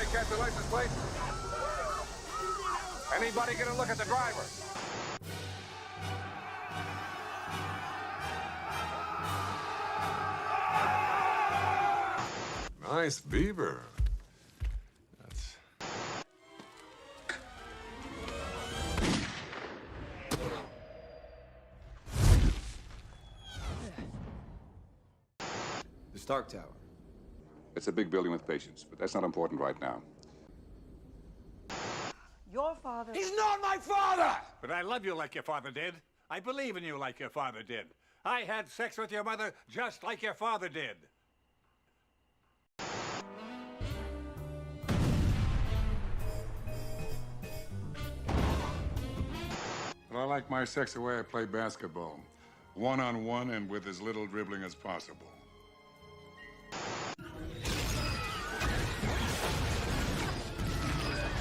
Anybody catch the license plate? Anybody get a look at the driver? Nice beaver. That's... The Stark Tower. It's a big building with patience, but that's not important right now. Your father... He's not my father! But I love you like your father did. I believe in you like your father did. I had sex with your mother just like your father did. But I like my sex the way I play basketball. One-on-one and with as little dribbling as possible.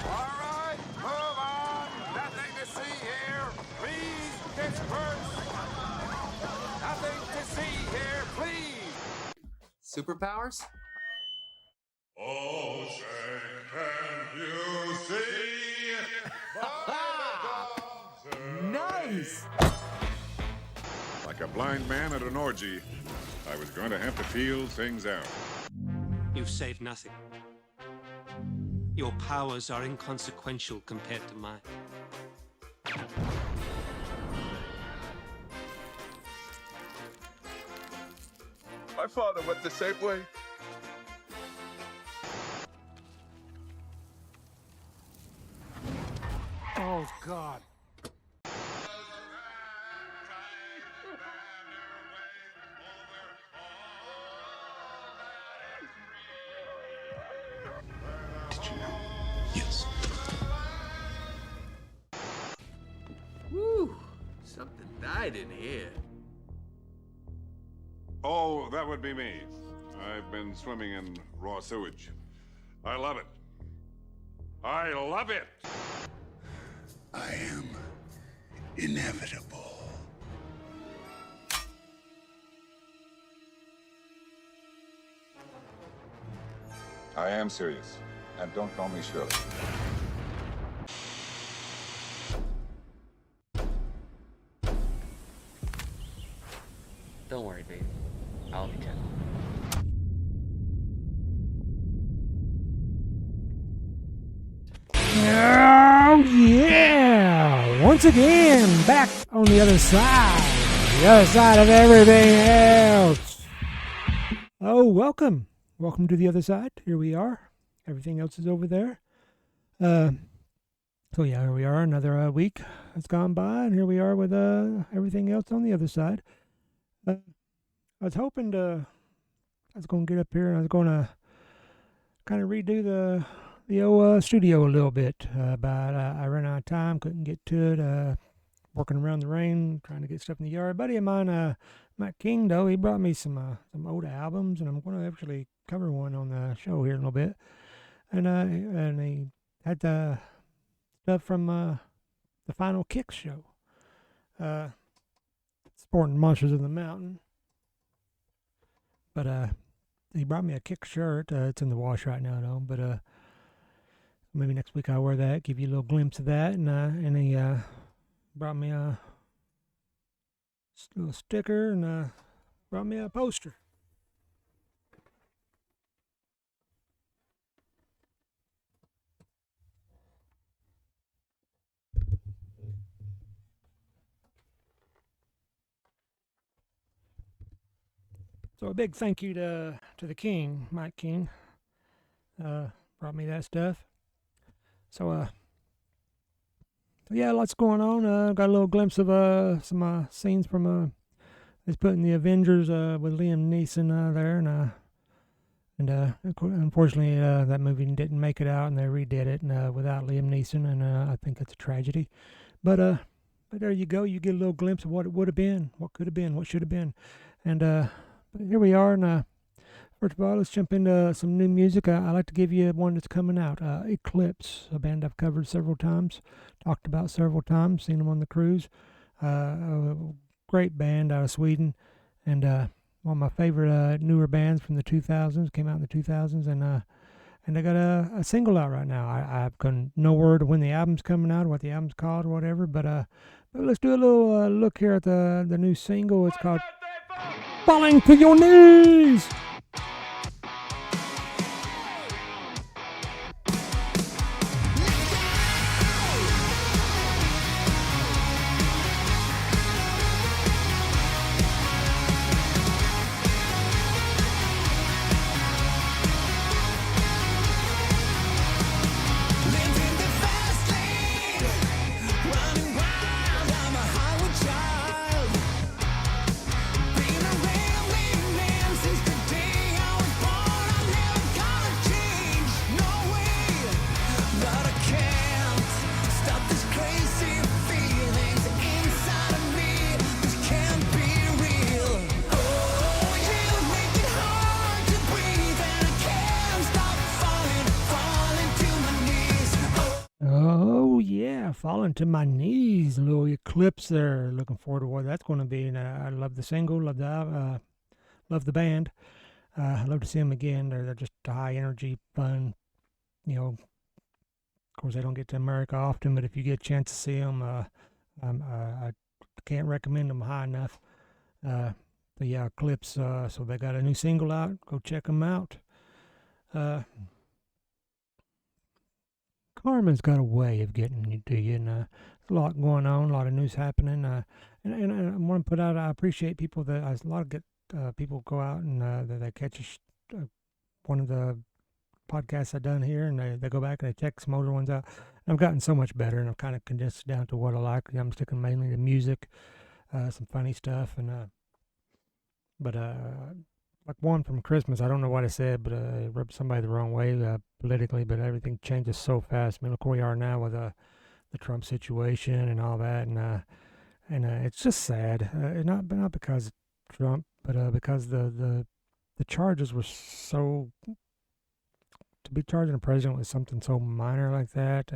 All right, move on. Nothing to see here. Please, Pittsburgh. Nothing to see here, please. Superpowers? Oh, say, can you see? Nice! Like a blind man at an orgy, I was going to have to feel things out. You've saved nothing. Your powers are inconsequential compared to mine. My father went the same way. Oh, God. Did you know? Yes. Woo! Something died in here. Oh, that would be me. I've been swimming in raw sewage. I love it. I love it! I am inevitable. I am serious. And don't call me Shirley. Don't worry, baby. I'll be gentle. Oh, yeah! Once again, back on the other side of everything else. Oh, welcome. Welcome to the other side. Here we are. Everything else is over there. So yeah, here we are. Another week has gone by, and here we are with everything else on the other side. I was hoping I was going to get up here and I was going to kind of redo the old studio a little bit, but I ran out of time, couldn't get to it, working around the rain, trying to get stuff in the yard. A buddy of mine, Matt King, though, he brought me some old albums, and I'm going to actually cover one on the show here in a little bit. And he had stuff from the Final Kicks show, supporting Monsters of the Mountain. But he brought me a Kick shirt. It's in the wash right now, though, but maybe next week I'll wear that, give you a little glimpse of that. And he brought me a little sticker and brought me a poster. So a big thank you to the King, Mike King. Brought me that stuff. So yeah, lots going on. Got a little glimpse of some scenes from it's putting the Avengers with Liam Neeson there, and unfortunately that movie didn't make it out, and they redid it without Liam Neeson, and I think that's a tragedy. But there you go. You get a little glimpse of what it would have been, what could have been, what should have been, and but here we are. And first of all, let's jump into some new music. I like to give you one that's coming out. Eclipse, a band I've covered several times, talked about several times, seen them on the cruise. A great band out of Sweden, and one of my favorite newer bands from the 2000s, came out in the 2000s, and they got a single out right now. I couldn't no word when the album's coming out, or what the album's called, or whatever. But let's do a little look here at the new single. It's called "Falling to Your Knees." Oh yeah, falling to my knees. A little eclipse there. Looking forward to what that's going to be. And I love the single, love the band. I love to see them again. They're just high energy, fun. You know, of course they don't get to America often, but if you get a chance to see them, I can't recommend them high enough. But yeah, Eclipse. So they got a new single out. Go check them out. Karma's got a way of getting to you, and there's a lot going on, a lot of news happening. And I want to put out, I appreciate people that, a lot of people go out and they catch one of the podcasts I've done here, and they go back and they check some older ones out. And I've gotten so much better, and I've kind of condensed it down to what I like. I'm sticking mainly to music, some funny stuff, and but like one from Christmas, I don't know what I said, but it rubbed somebody the wrong way politically, but everything changes so fast. I mean, look where we are now with the Trump situation and all that, and it's just sad. Not because of Trump, but because the charges were so, to be charging a president with something so minor like that,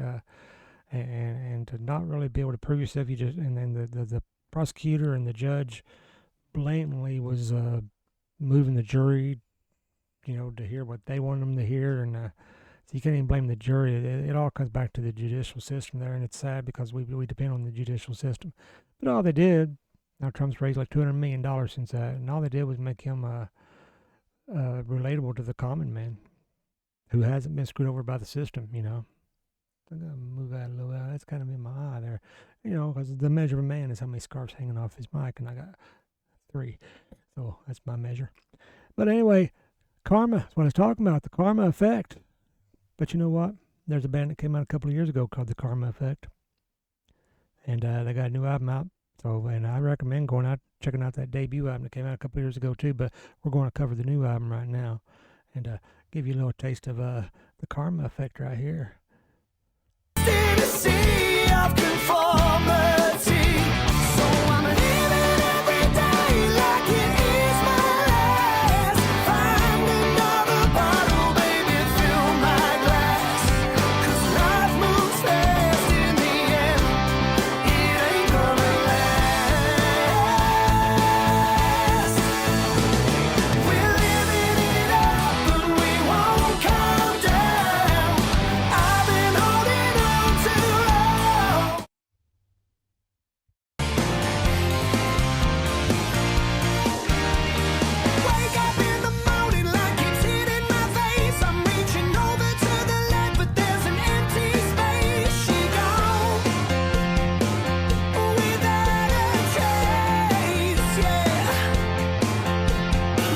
and to not really be able to prove yourself, and then the prosecutor and the judge blatantly was moving the jury, to hear what they want them to hear, and so you can't even blame the jury. It all comes back to the judicial system there, and it's sad because we depend on the judicial system. But all they did, now Trump's raised like $200 million since that, and all they did was make him relatable to the common man who hasn't been screwed over by the system. I gotta move that a little out. That's kind of in my eye there, because the measure of a man is how many scarves hanging off his mic, and I got 3. So that's my measure. But anyway, karma is what I was talking about, the karma effect. But you know what? There's a band that came out a couple of years ago called the Karma Effect. And they got a new album out. And I recommend going out, checking out that debut album that came out a couple of years ago too. But we're going to cover the new album right now and give you a little taste of the Karma Effect right here. In a sea of conformity, so I'm living every day like it is my last. Find another bottle, baby, fill my glass. 'Cause life moves fast in the end, it ain't gonna last. We're living it up, but we won't calm down. I've been holding on too long. Wake up in the morning like it's hitting my face. I'm reaching over to the left, but there's an empty space. She gone without a trace, yeah.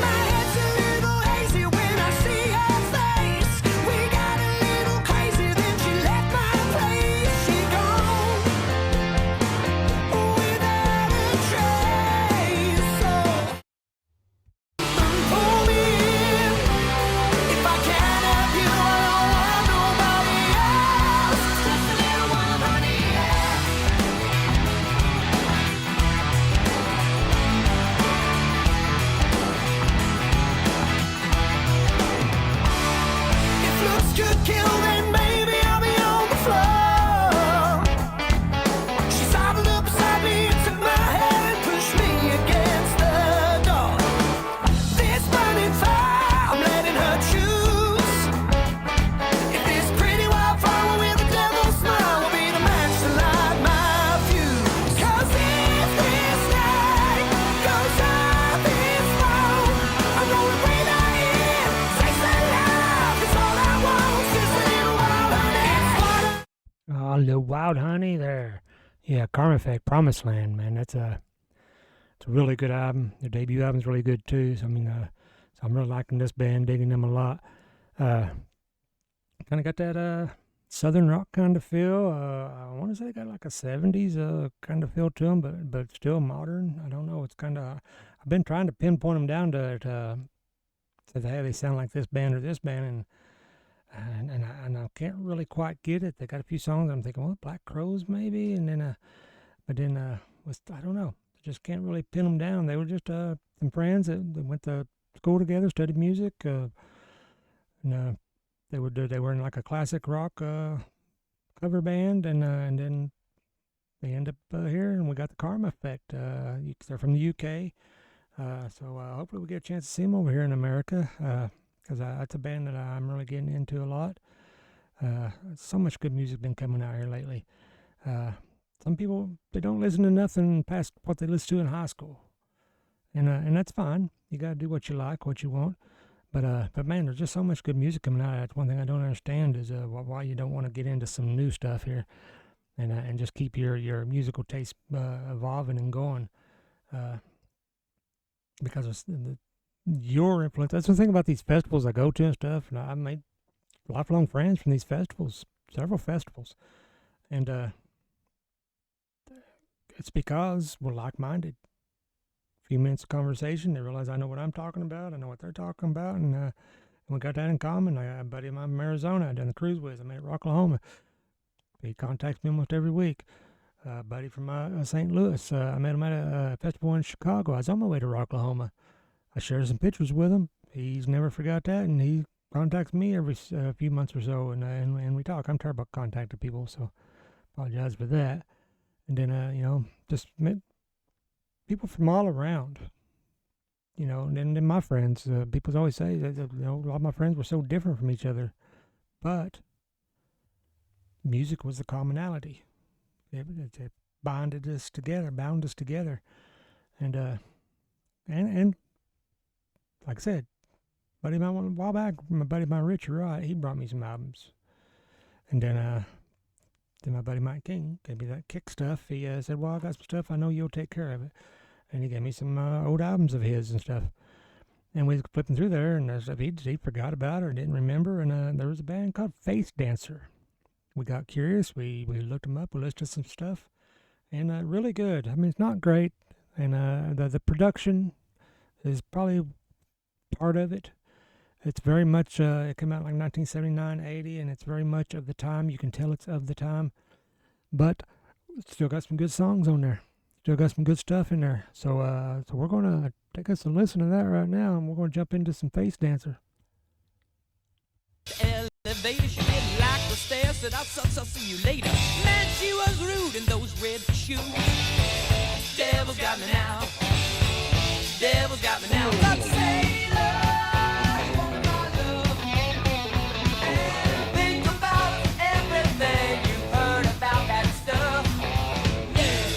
My head's a little hazy when I see her face. We got a little crazy, then she left my place. She gone without a trace, so pull me in. If I can't have you, I don't want nobody else. Just a little one, honey, yeah. If looks could kill, then maybe I'll be on the floor. She sidled up beside me and took my hand and pushed me against the door. This burning fire, I'm letting her choose. little wild honey there. Yeah, Karma Effect, Promised Land, man. It's a really good album. Their debut album's really good too. So I mean, so I'm really liking this band, digging them a lot. Kind of got that southern rock kind of feel. I want to say they got like a 70s kind of feel to them, but still modern. I don't know. It's kind of, I've been trying to pinpoint them down to say, hey, they sound like this band or this band, and I can't really quite get it. They got a few songs I'm thinking, well, Black Crows maybe, and then I don't know. Just can't really pin them down. They were just some friends that went to school together, studied music, and they were in like a classic rock cover band, and then they end up here, and we got the Karma Effect. They're from the UK, so hopefully we get a chance to see them over here in America, because that's a band that I'm really getting into a lot. So much good music been coming out here lately. Some people, they don't listen to nothing past what they listened to in high school, and that's fine. You gotta do what you like, what you want. But man, there's just so much good music coming out. That's one thing I don't understand is why you don't want to get into some new stuff here, and just keep your musical taste evolving and going, because of your influence. That's the thing about these festivals I go to and stuff. And I've made lifelong friends from these festivals, several festivals, and it's because we're like-minded. Few minutes of conversation, they realize I know what I'm talking about, I know what they're talking about, and we got that in common. I got a buddy of mine from Arizona I done the cruise with. I met at Oklahoma. He contacts me almost every week. A buddy from St. Louis, I met him at a festival in Chicago. I was on my way to Oklahoma. I shared some pictures with him. He's never forgot that, and he contacts me every few months or so, and we talk. I'm terrible about contacting people, so apologize for that. And then, just met people from all around, and then my friends, people always say that, a lot of my friends were so different from each other, but music was the commonality. It bound us together, and like I said, buddy of mine, a while back, my buddy of mine, Richard Wright, he brought me some albums, and then my buddy Mike King gave me that Kick stuff. He said, well, I got some stuff, I know you'll take care of it. And he gave me some old albums of his and stuff. And we was flipping through there, and there's stuff he forgot about or didn't remember. And there was a band called Face Dancer. We got curious. We looked them up. We listened to some stuff. And really good. I mean, it's not great. And the production is probably part of it. It's very much, it came out like 1979, 80, and it's very much of the time. You can tell it's of the time. But it's still got some good songs on there. Still got some good stuff in there. So we're going to take us a listen to that right now, and we're going to jump into some Face Dancer. Elevator, she didn't like the stairs, said I'll see you later. Man, she was rude in those red shoes. Devil's got me now. Devil's got me now. But say love, woman, my love. And think about everything you've heard about that stuff. Yeah.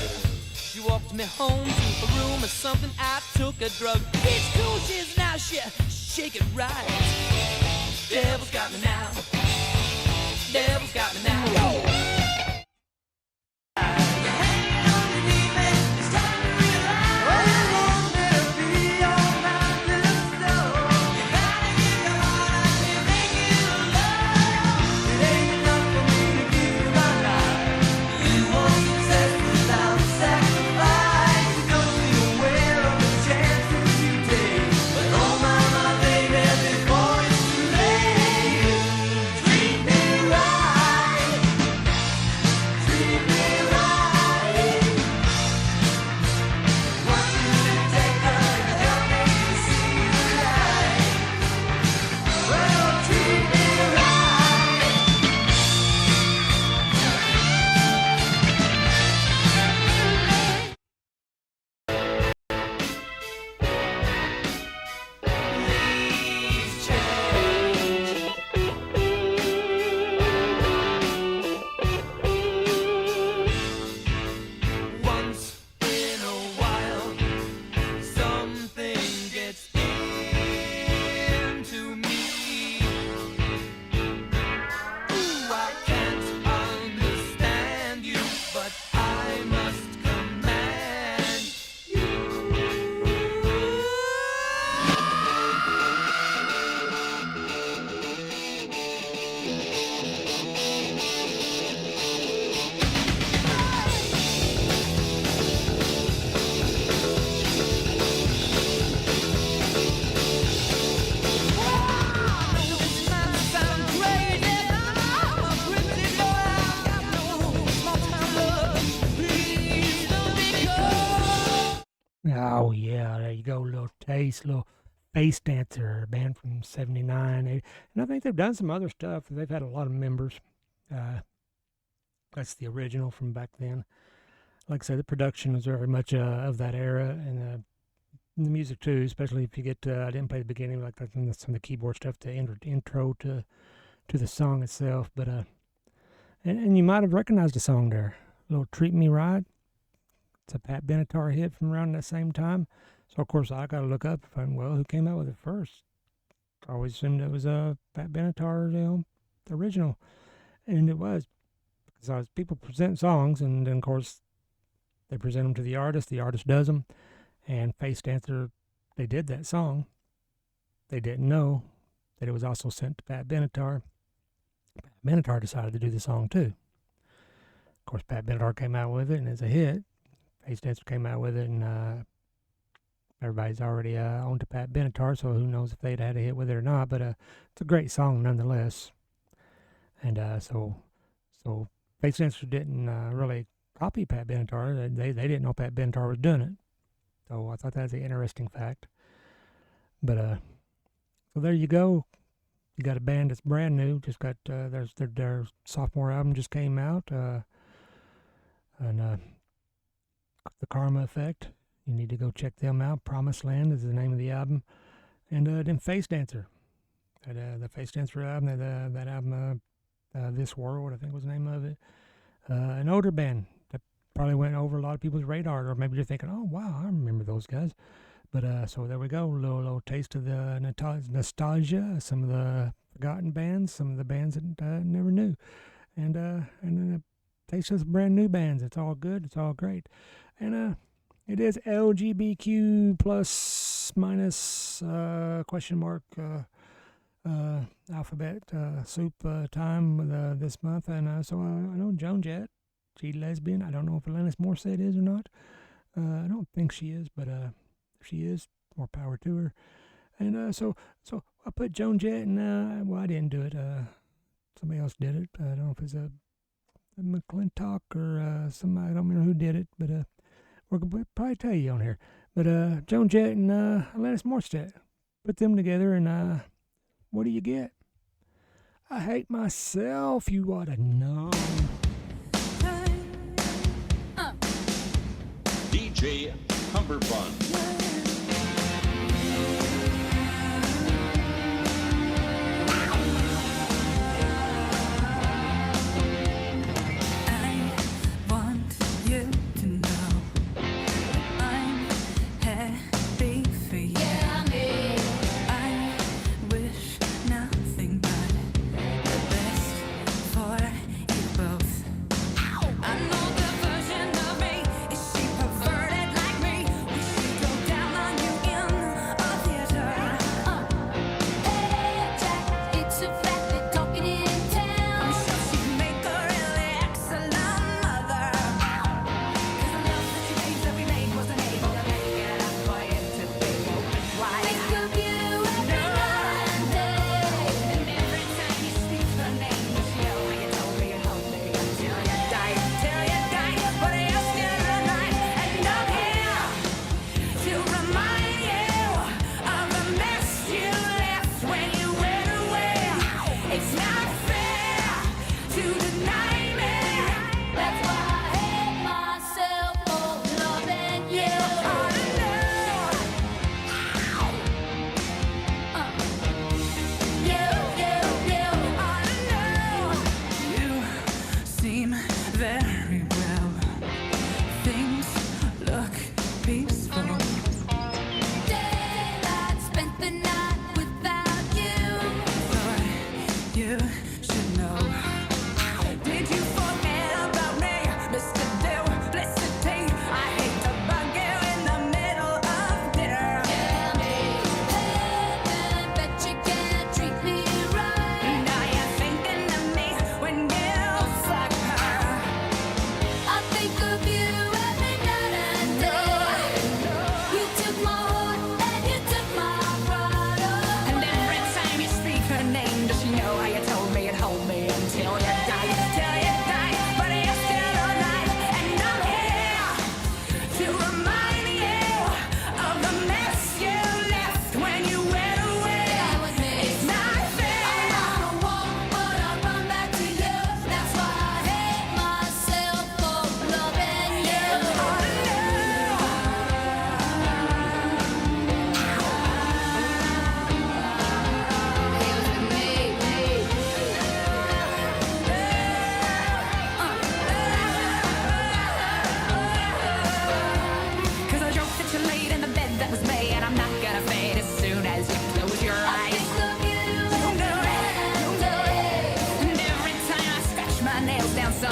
She walked me home to a room or something. I took a drug. It's cool, she's now shake it right. Devil's got me now. Devil's got me now. Go. Before it's too there you go, little taste, little Face Dancer, a band from 79, 80. And I think they've done some other stuff. They've had a lot of members. That's the original from back then. Like I said, the production was very much of that era, and the music too, especially if you get I didn't play the beginning, like some of the keyboard stuff, the intro to the song itself. But and you might have recognized the song there, little Treat Me Right. It's a Pat Benatar hit from around that same time. So of course I got to look up, who came out with it first. I always assumed it was Pat Benatar, the original, and it was, because people present songs, and then of course they present them to the artist does them, and Face Dancer, they did that song. They didn't know that it was also sent to Pat Benatar. Pat Benatar decided to do the song too. Of course, Pat Benatar came out with it, and it's a hit. Face Dancer came out with it, and everybody's already on to Pat Benatar, so who knows if they'd had a hit with it or not, but it's a great song nonetheless. And so Face Dancer didn't really copy Pat Benatar. They didn't know Pat Benatar was doing it. So I thought that was an interesting fact. But so there you go. You got a band that's brand new. Just got their sophomore album just came out, and The Karma Effect. You need to go check them out. Promised Land is the name of the album, and then Face Dancer. The Face Dancer album. That album, This World, I think was the name of it. An older band that probably went over a lot of people's radar, or maybe you're thinking, oh wow, I remember those guys. But so there we go, a little taste of the nostalgia, some of the forgotten bands, some of the bands that I never knew, and then a taste of some brand new bands. It's all good, it's all great, and it is LGBTQ plus minus question mark alphabet soup time this month, and so I know Joan, Jett, she's lesbian. I don't know if Alanis Morsette is or not. I don't think she is, but if she is, more power to her. And so I put Joan, Jett, and well, I didn't do it. Somebody else did it. I don't know if it's a McClintock or somebody. I don't remember who did it, but we'll probably tell you on here. But Joan, Jett, and Alanis Morsette, put them together, and what do you get? I Hate Myself, you ought to know. DJ Cumberbund. Her name, does she know how you told me?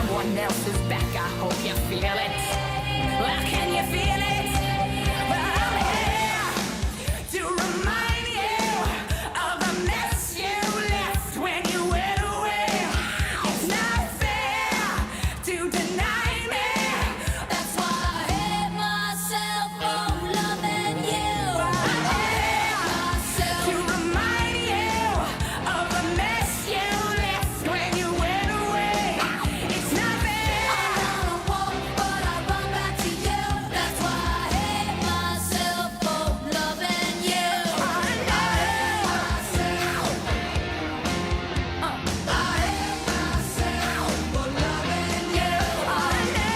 someone else's back. I hope you feel it. Well, can you feel it? Well, I'm here to remind you of the mess you left when you went away. It's not fair to deny me. That's why I hate myself for loving you. I'm here to remind you of the mess you left when you went away. It's not fair. I'm on a walk, but I run back to you. That's why I hate myself for loving you. I hate myself. I hate myself for loving you. I know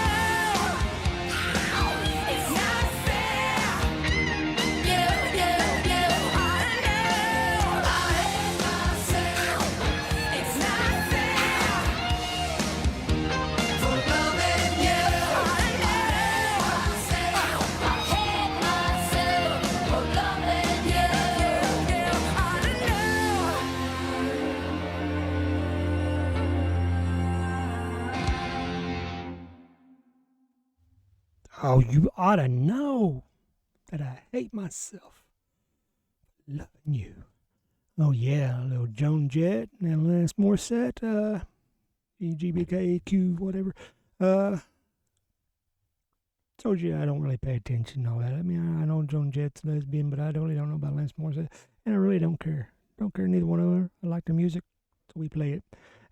it's not fair. You. I know I hate myself. It's not fair for loving you. I know I hate myself for loving you. Oh, you ought to know that I hate myself loving you. Oh, yeah, a little Joan, Jett, and Alanis Morsette, EGBKQ, whatever. Told you I don't really pay attention to all that. I mean, I know Joan Jett's lesbian, but I really don't know about Alanis Morsette, and I really don't care. Don't care neither one of them. I like the music, so we play it.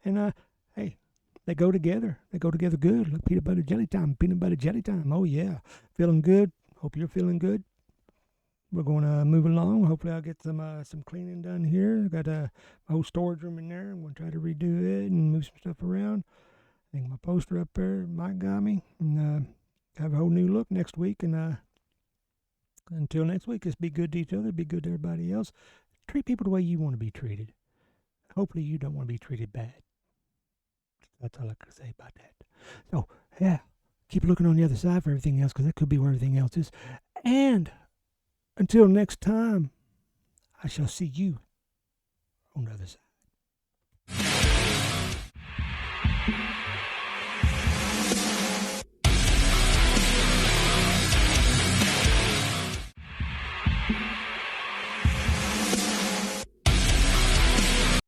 And, hey, they go together. They go together good. Like peanut butter jelly time. Peanut butter jelly time. Oh, yeah. Feeling good. Hope you're feeling good. We're going to move along. Hopefully I'll get some cleaning done here. I got a whole storage room in there. I'm going to try to redo it and move some stuff around. I think my poster up there, Mike got me. And have a whole new look next week. And until next week, just be good to each other. Be good to everybody else. Treat people the way you want to be treated. Hopefully you don't want to be treated bad. That's all I can say about that. So, yeah, keep looking on the other side for everything else, because that could be where everything else is. And until next time, I shall see you on the other side.